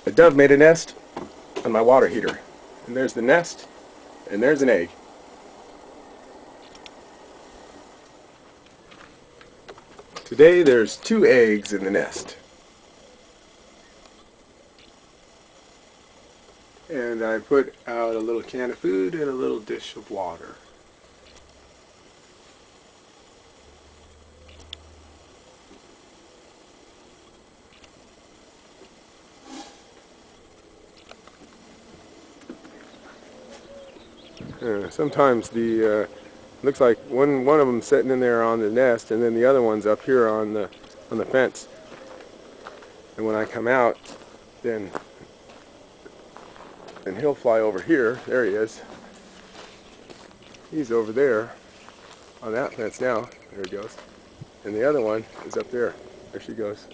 A dove made a nest on my water heater. And there's the nest, and there's an egg. Today there's 2 eggs in the nest. And I put out a little can of food and a little dish of water. Sometimes the looks like one of them sitting in there on the nest, and then the other one's up here on the fence. And when I come out, then he'll fly over here. There he is. He's over there on that fence now. There he goes. And the other one is up there. There she goes.